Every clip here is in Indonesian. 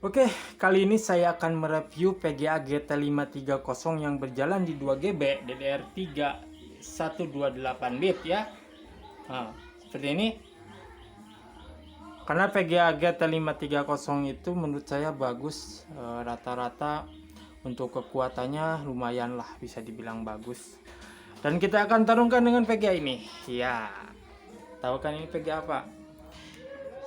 Oke, kali ini saya akan mereview PGA GT530 yang berjalan di 2GB DDR3 128 bit ya. Nah, seperti ini. Karena PGA GT530 itu menurut saya bagus, rata-rata untuk kekuatannya lumayan lah, bisa dibilang bagus. Dan kita akan tarungkan dengan PGA ini. Ya, tahu kan ini PGA apa?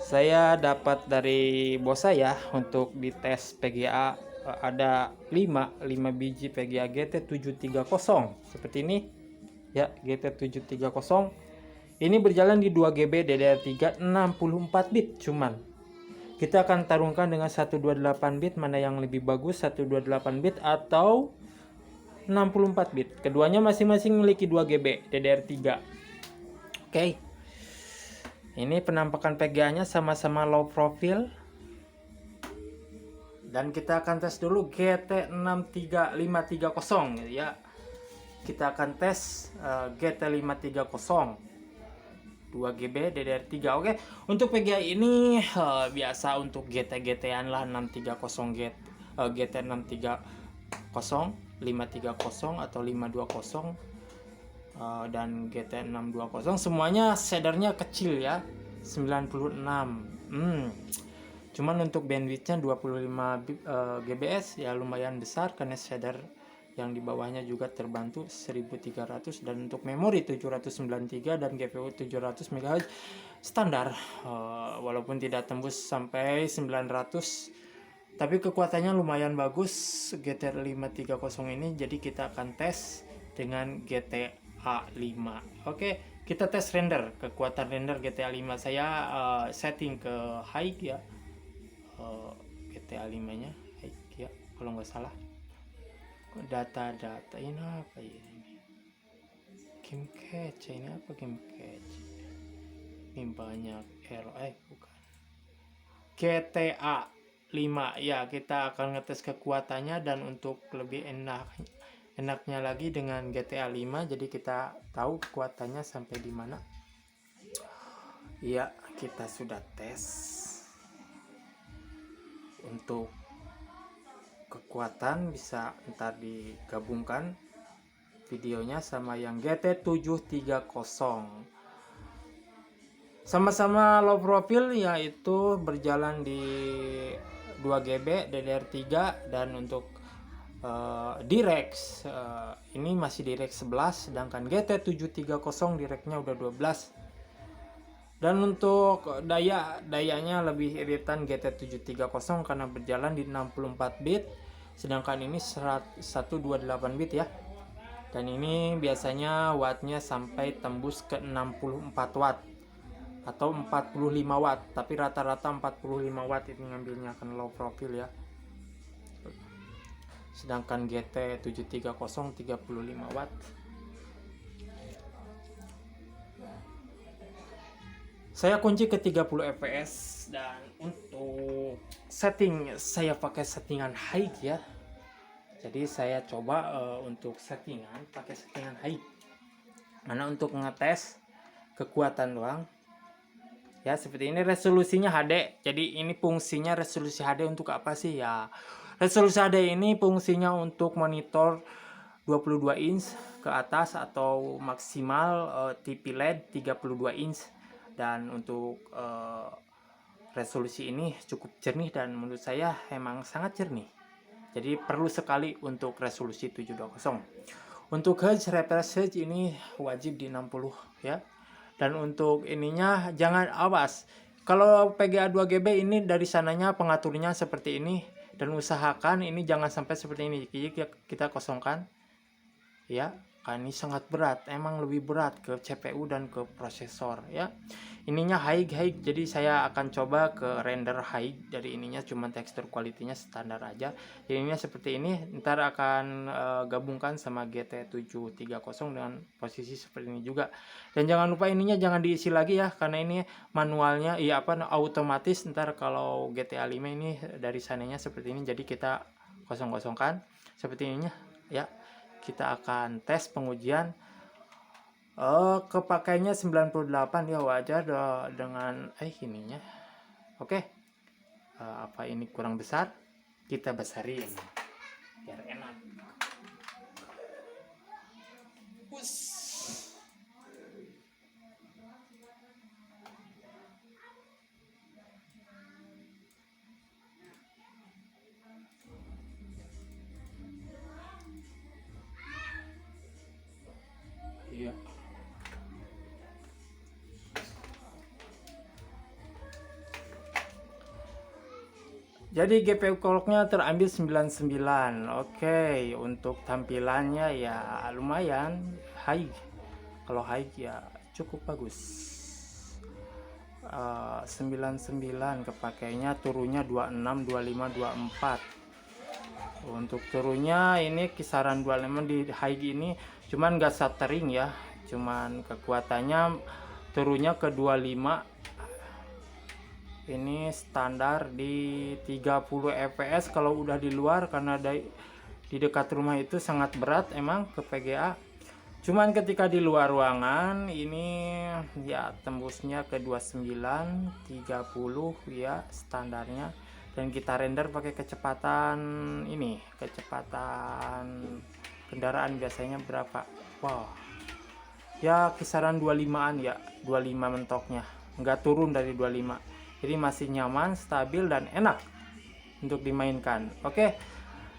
Saya dapat dari bos saya untuk dites PGA, ada 5 biji PGA GT730 seperti ini ya. GT730 ini berjalan di 2GB DDR3 64 bit. Cuman kita akan tarungkan dengan 128 bit, mana yang lebih bagus, 128 bit atau 64 bit. Keduanya masing-masing memiliki 2GB DDR3. Oke. Ini penampakan PGA-nya sama-sama low profile. Dan kita akan tes dulu GT530 gitu ya. Kita akan tes GT530 2GB DDR3. Oke. Untuk PGA ini biasa untuk GT-GT-an lah, 630 GT630, 530 atau 520, dan GT620 semuanya shadernya kecil ya, 96. Cuman untuk bandwidthnya 25 GBs ya, lumayan besar karena shader yang di bawahnya juga terbantu 1300, dan untuk memori 793 dan GPU 700 MHz standar, walaupun tidak tembus sampai 900, tapi kekuatannya lumayan bagus GT530 ini. Jadi kita akan tes dengan GTA 5. Oke, kita tes render, kekuatan render GTA 5. Saya setting ke high ya, GTA 5 nya high ya kalau nggak salah. Data ini apa ya, ini game cache, ini apa game cache ini, banyak error, bukan GTA 5 ya. Kita akan ngetes kekuatannya, dan untuk lebih enaknya lagi dengan GTA 5 jadi kita tahu kekuatannya sampai di mana ya. Kita sudah tes untuk kekuatan, bisa ntar digabungkan videonya sama yang GT730. Sama-sama low profile, yaitu berjalan di 2GB DDR3. Dan untuk DirectX ini masih DirectX 11, sedangkan GT730 DirectX-nya udah 12. Dan untuk dayanya lebih iritan GT730 karena berjalan di 64 bit, sedangkan ini 128 bit ya. Dan ini biasanya wattnya sampai tembus ke 64 watt atau 45 watt, tapi rata-rata 45 watt ini ngambilnya, akan low profile ya. Sedangkan GT730 35 watt. Saya kunci ke 30 fps, dan untuk setting saya pakai settingan high ya. Jadi saya coba untuk settingan pakai settingan high, mana untuk ngetes kekuatan doang ya. Seperti ini resolusinya HD. Jadi ini fungsinya resolusi HD untuk apa sih ya? Resolusi HD ini fungsinya untuk monitor 22 inch ke atas atau maksimal TV LED 32 inch. Dan untuk resolusi ini cukup jernih, dan menurut saya emang sangat jernih. Jadi perlu sekali untuk resolusi 720. Untuk hertz, refresh hertz ini wajib di 60 ya. Dan untuk ininya jangan, awas kalau PGA 2GB ini dari sananya pengaturnya seperti ini, dan usahakan ini jangan sampai seperti ini. Jadi kita kosongkan ya, kan ini sangat berat, emang lebih berat ke CPU dan ke prosesor ya. Ininya high, jadi saya akan coba ke render high. Dari ininya cuman tekstur quality-nya standar aja. Jadi ininya seperti ini, ntar akan gabungkan sama GT730 dengan posisi seperti ini juga. Dan jangan lupa ininya jangan diisi lagi ya, karena ini manualnya otomatis. Ntar kalau GTA 5 ini dari sananya seperti ini, jadi kita kosong-kosongkan seperti ininya ya. Kita akan tes pengujian. Kepakainya 98 ya, wajar dengan ininya. Oke. apa ini kurang besar, kita besarin biar enak. Iya. Jadi GPU clocknya terambil 99. Oke, untuk tampilannya ya lumayan high. Kalau high ya cukup bagus. 99 kepakainya, turunnya 26, 25, 24. Untuk turunnya ini kisaran 25 di high ini, cuman nggak stuttering ya, cuman kekuatannya turunnya ke 25. Ini standar di 30 fps kalau udah di luar, karena di dekat rumah itu sangat berat emang ke VGA. Cuman ketika di luar ruangan ini ya tembusnya ke 29, 30 ya standarnya. Dan kita render pakai kecepatan ini, kecepatan kendaraan biasanya berapa? Wow. Ya kisaran 25-an ya, 25 mentoknya. Nggak turun dari 25. Jadi masih nyaman, stabil, dan enak untuk dimainkan. Oke.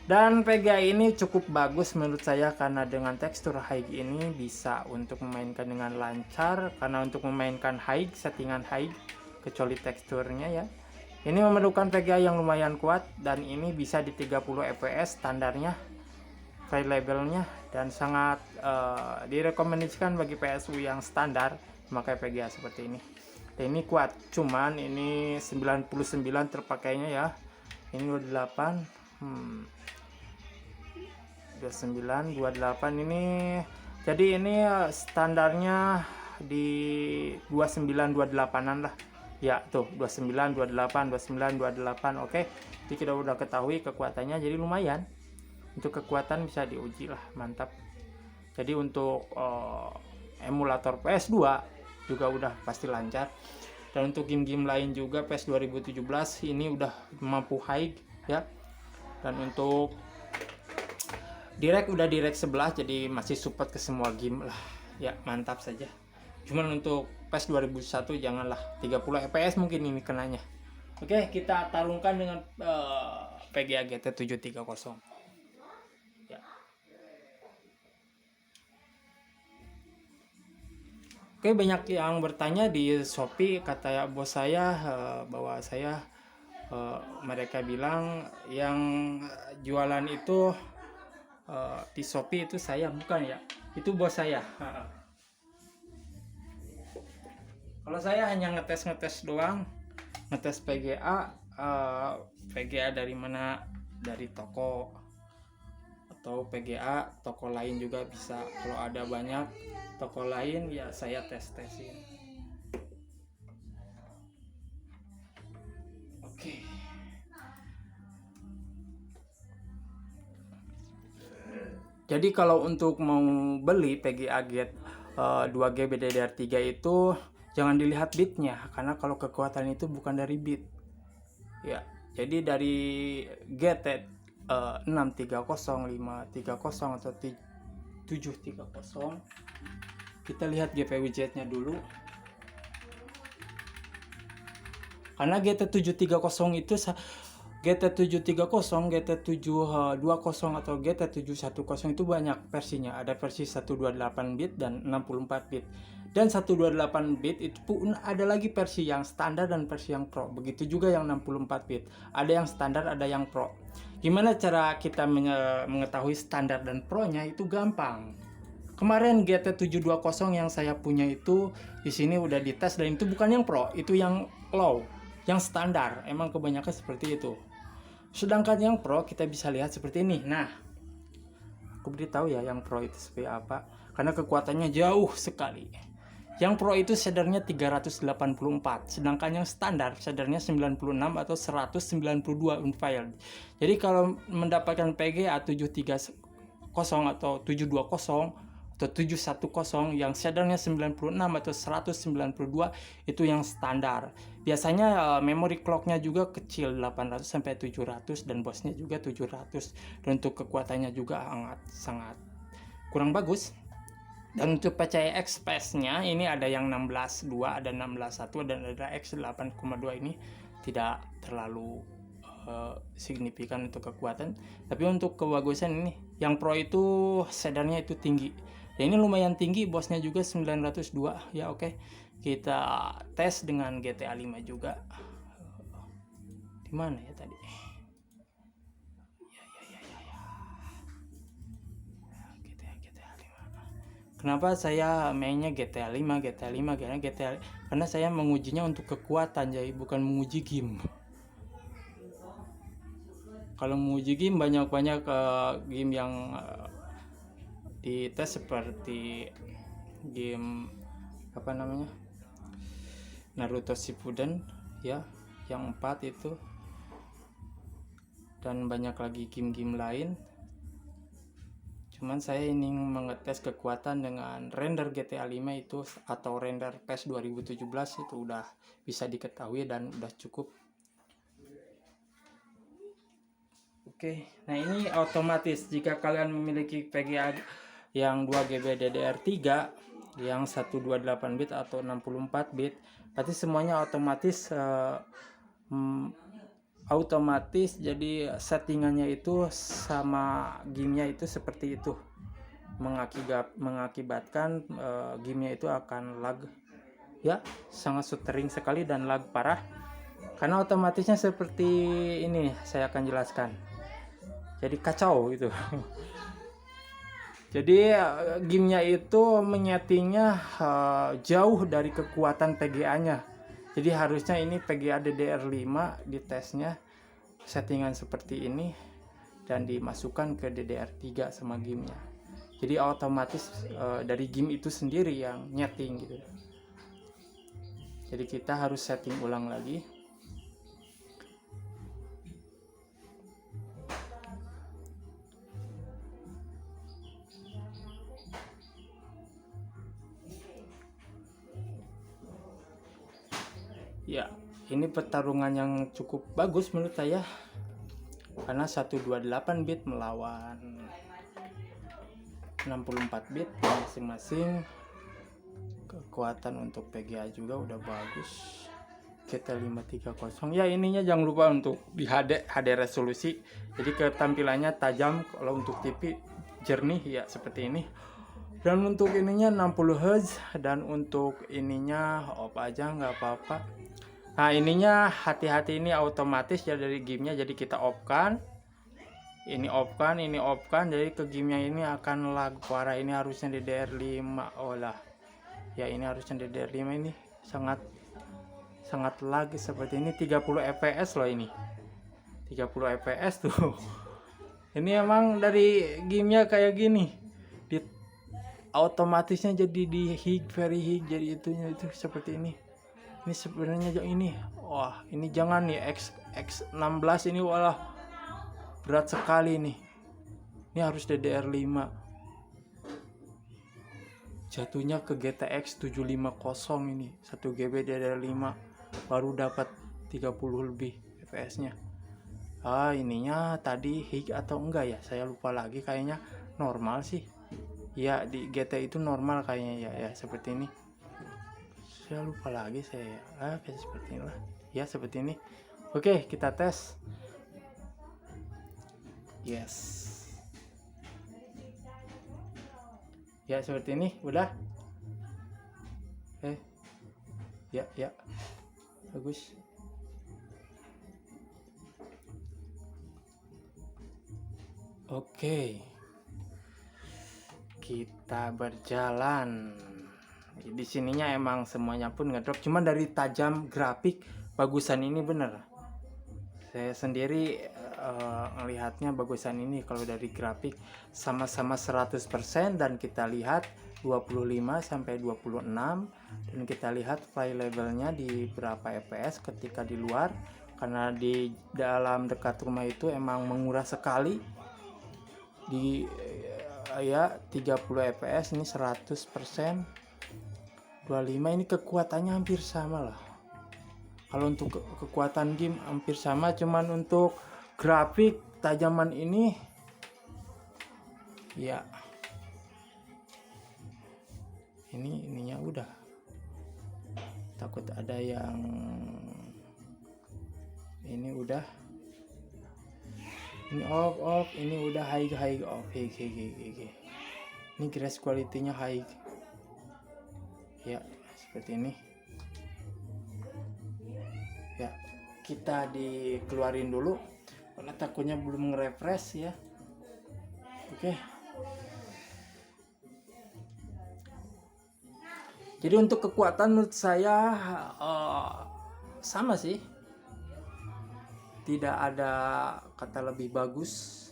Dan VGA ini cukup bagus menurut saya, karena dengan tekstur high ini bisa untuk memainkan dengan lancar. Karena untuk memainkan high, settingan high, kecuali teksturnya ya, ini memerlukan VGA yang lumayan kuat, dan ini bisa di 30 fps standarnya, file labelnya, dan sangat direkomendasikan bagi PSU yang standar memakai VGA seperti ini. Dan ini kuat, cuman ini 99 terpakainya ya. Ini 28, 29, 28 ini. Jadi ini standarnya di 29, 28an lah. Ya tuh 29, 28, 29, 28. Oke. Jadi kita udah ketahui kekuatannya, jadi lumayan. Untuk kekuatan bisa diuji lah, mantap. Jadi untuk emulator PS2 juga udah pasti lancar. Dan untuk game-game lain juga PS 2017 ini udah mampu high ya. Dan untuk direct udah direct 11, jadi masih support ke semua game lah. Ya, mantap saja. Cuman untuk PS 2001 janganlah, 30 fps mungkin ini kenanya. Oke, kita tarungkan dengan VGA GT 730. Oke, banyak yang bertanya di Shopee, kata bos saya bahwa saya mereka bilang yang jualan itu di Shopee itu saya, bukan ya, itu bos saya. Kalau saya hanya ngetes doang, ngetes VGA. VGA dari mana, dari toko atau VGA toko lain juga bisa. Kalau ada banyak toko lain ya saya tes-tesin. Oke. Jadi kalau untuk mau beli VGA Gate 2GB DDR3 itu jangan dilihat bitnya, karena kalau kekuatan itu bukan dari bit ya. Jadi dari GT 630, 530 atau 730, kita lihat GPU jet-nya dulu. Karena GT730 itu GT730, GT720 atau GT710 itu banyak versinya. Ada versi 128 bit dan 64 bit. Dan 128 bit itu pun ada lagi versi yang standar dan versi yang pro. Begitu juga yang 64 bit. Ada yang standar, ada yang pro. Gimana cara kita mengetahui standar dan pro-nya? Itu gampang. Kemarin GT720 yang saya punya itu di sini udah dites, dan itu bukan yang pro, itu yang low, yang standar. Emang kebanyakan seperti itu. Sedangkan yang pro kita bisa lihat seperti ini. Nah, aku beritahu ya yang pro itu seperti apa, karena kekuatannya jauh sekali. Yang pro itu shadernya 384, sedangkan yang standar shadernya 96 atau 192 unfiled. Jadi kalau mendapatkan VGA 730 atau 720 atau atau 710, yang shadernya 96 atau 192 itu yang standar. Biasanya memory clocknya juga kecil, 800 sampai 700, dan BIOSnya juga 700, dan untuk kekuatannya juga sangat kurang bagus. Dan untuk PCI Express-nya ini ada yang 16.2, ada 16.1, dan ada X8,2. ini tidak terlalu signifikan untuk kekuatan, tapi untuk kebagusan ini yang Pro itu shadernya itu tinggi. Ya ini lumayan tinggi, BIOSnya juga 902 ya. Oke, kita tes dengan GTA 5 juga. Di mana ya tadi? GTA 5. Kenapa saya mainnya GTA 5 karena saya mengujinya untuk kekuatan, jadi bukan menguji game. Kalau menguji game banyak game yang dites seperti game Naruto Shippuden ya, yang 4 itu, dan banyak lagi game-game lain. Cuman saya ingin mengetes kekuatan dengan render GTA 5 itu atau render PES 2017 itu udah bisa diketahui dan udah cukup. Oke, nah ini otomatis jika kalian memiliki VGA yang 2GB DDR3, yang 128 bit atau 64 bit, berarti semuanya otomatis jadi settingannya itu sama gamenya itu seperti itu, mengakibatkan gamenya itu akan lag ya, sangat stuttering sekali dan lag parah karena otomatisnya seperti ini. Saya akan jelaskan, jadi kacau gitu. Jadi gamenya itu menyetingnya jauh dari kekuatan PGA-nya. Jadi harusnya ini PGA DDR5 di tesnya settingan seperti ini dan dimasukkan ke DDR3 sama gamenya. Jadi otomatis dari game itu sendiri yang nyeting gitu. Jadi kita harus setting ulang lagi. Ya, ini pertarungan yang cukup bagus menurut saya karena 128 bit melawan 64 bit masing-masing. Kekuatan untuk PGA juga udah bagus. GTA 530 ya, ininya jangan lupa untuk di HD resolusi, jadi ketampilannya tajam. Kalau untuk TV jernih ya seperti ini, dan untuk ininya 60 Hz, dan untuk ininya off aja nggak apa-apa. Nah ininya hati-hati, ini otomatis ya dari gamenya, jadi kita off kan, ini off kan, jadi ke gamenya ini akan lag parah. Ini harusnya DDR5 lah ya, ini harusnya DDR5, ini sangat lag seperti ini. 30 fps loh, ini 30 fps tuh. Ini emang dari gamenya kayak gini, di otomatisnya jadi di very high, jadi itunya itu seperti ini. Ini sebenarnya ini, wah ini jangan nih X16 ini, walah berat sekali nih. Ini harus DDR5. Jatuhnya ke GTX 750 ini 1GB DDR5 baru dapat 30 lebih fps nya. Ininya tadi high atau enggak ya, saya lupa lagi, kayaknya normal sih ya, di GT itu normal kayaknya ya seperti ini. Saya lupa lagi saya, kayak seperti inilah ya, seperti ini. Oke, kita tes. Yes ya, seperti ini udah. Ya bagus. Oke, kita berjalan. Di sininya emang semuanya pun ngedrop, cuman dari tajam grafik bagusan ini bener. Saya sendiri melihatnya bagusan ini kalau dari grafik sama-sama 100%, dan kita lihat 25 sampai 26, dan kita lihat file levelnya di berapa fps ketika di luar, karena di dalam dekat rumah itu emang menguras sekali. Di ya 30 fps, ini 100%, 25 ini kekuatannya hampir sama lah. Kalau untuk kekuatan game hampir sama, cuman untuk grafik tajaman ini ya ininya udah, takut ada yang ini udah, ini off, ini udah high off. Ini grass quality-nya high ya, seperti ini ya. Kita dikeluarin dulu karena takutnya belum nge-refresh ya. Oke. Jadi untuk kekuatan menurut saya sama sih, tidak ada kata lebih bagus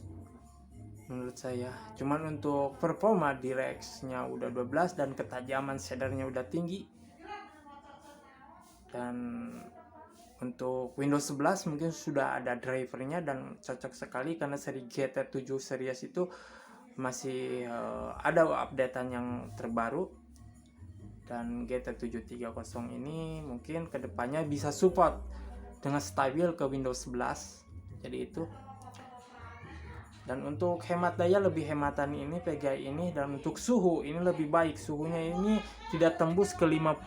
menurut saya. Cuman untuk performa DirectX-nya udah 12 dan ketajaman shadernya udah tinggi. Dan untuk Windows 11 mungkin sudah ada drivernya dan cocok sekali karena seri GT7 series itu masih ada updatean yang terbaru. Dan GT730 ini mungkin kedepannya bisa support dengan stabil ke Windows 11. Jadi itu. Dan untuk hemat daya lebih hematan ini PGA ini, dan untuk suhu ini lebih baik, suhunya ini tidak tembus ke 55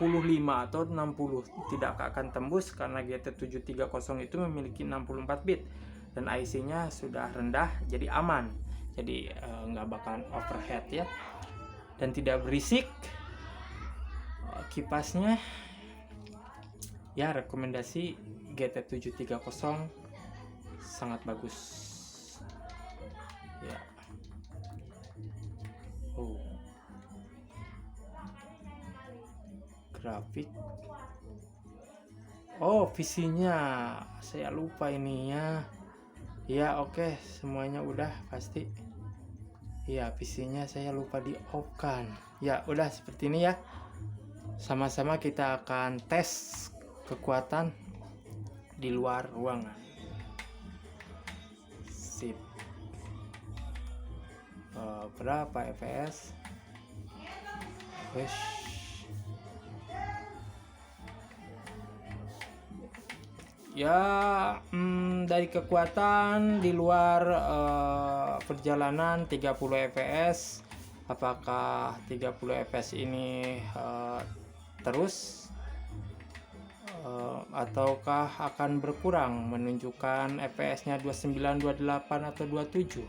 atau 60, tidak akan tembus karena GT730 itu memiliki 64 bit dan IC-nya sudah rendah, jadi aman, jadi nggak bakalan overheat ya, dan tidak berisik. Kipasnya ya rekomendasi GT730 sangat bagus ya. Grafik, visinya saya lupa ininya ya. Oke, semuanya udah pasti ya. visinya saya lupa di off kan ya. Udah seperti ini ya. Sama-sama kita akan tes kekuatan di luar ruangan. Sip. Berapa fps? Ya, dari kekuatan di luar perjalanan 30 fps. Apakah 30 fps ini terus ataukah akan berkurang, menunjukkan fps-nya 29, 28 atau 27.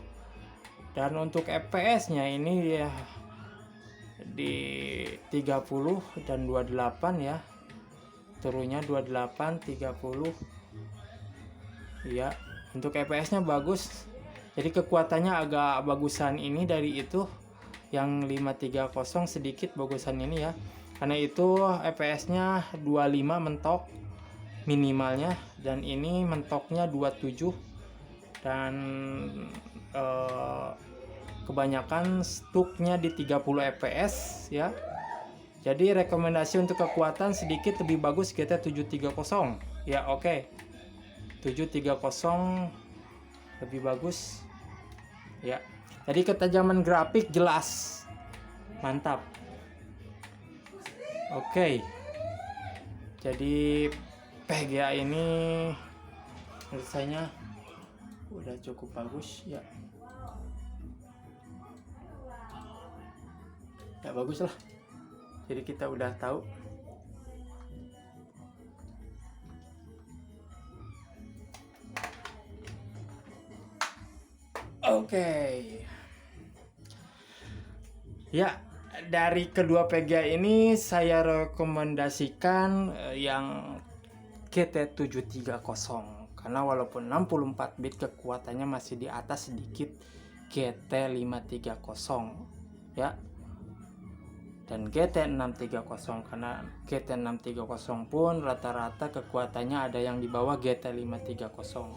Dan untuk fps-nya ini ya di 30 dan 28 ya. Turunnya 28, 30. Ya, untuk fps-nya bagus. Jadi kekuatannya agak bagusan ini dari itu. Yang 530 sedikit bagusan ini ya. Karena itu fps-nya 25 mentok minimalnya, dan ini mentoknya 27. Dan kebanyakan stuknya di 30 fps ya. Jadi rekomendasi untuk kekuatan sedikit lebih bagus GT730 ya. Oke. 730 lebih bagus ya. Jadi ketajaman grafik jelas, mantap. Oke. Jadi PGA ini menurut saya udah cukup bagus ya. Ya bagus lah. Jadi kita udah tahu. Oke. Ya, dari kedua PGA ini saya rekomendasikan yang GT730 karena walaupun 64 bit kekuatannya masih di atas sedikit GT530 ya. Dan GT630 karena GT630 pun rata-rata kekuatannya ada yang di bawah GT530.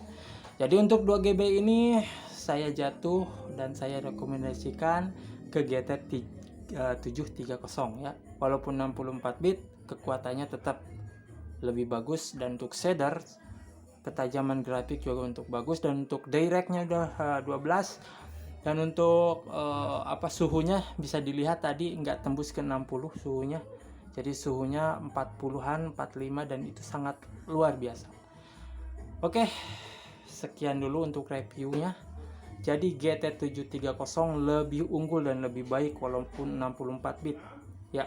Jadi untuk 2GB ini saya jatuh dan saya rekomendasikan ke GT730 ya. Walaupun 64 bit kekuatannya tetap lebih bagus, dan untuk shader ketajaman grafik juga untuk bagus, dan untuk direct-nya udah 12 Dan untuk suhunya bisa dilihat tadi nggak tembus ke 60 suhunya. Jadi suhunya 40-an, 45, dan itu sangat luar biasa. Oke, sekian dulu untuk reviewnya. Jadi GT730 lebih unggul dan lebih baik walaupun 64 bit ya.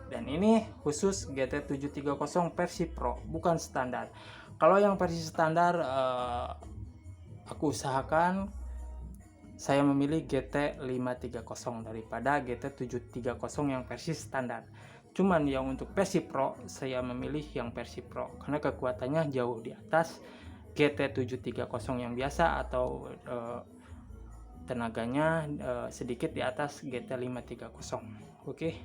Dan ini khusus GT730 versi Pro, bukan standar. Kalau yang versi standar aku usahakan saya memilih GT530 daripada GT730 yang versi standar. Cuman yang untuk versi Pro saya memilih yang versi Pro karena kekuatannya jauh di atas GT730 yang biasa, atau tenaganya sedikit di atas GT530. Oke.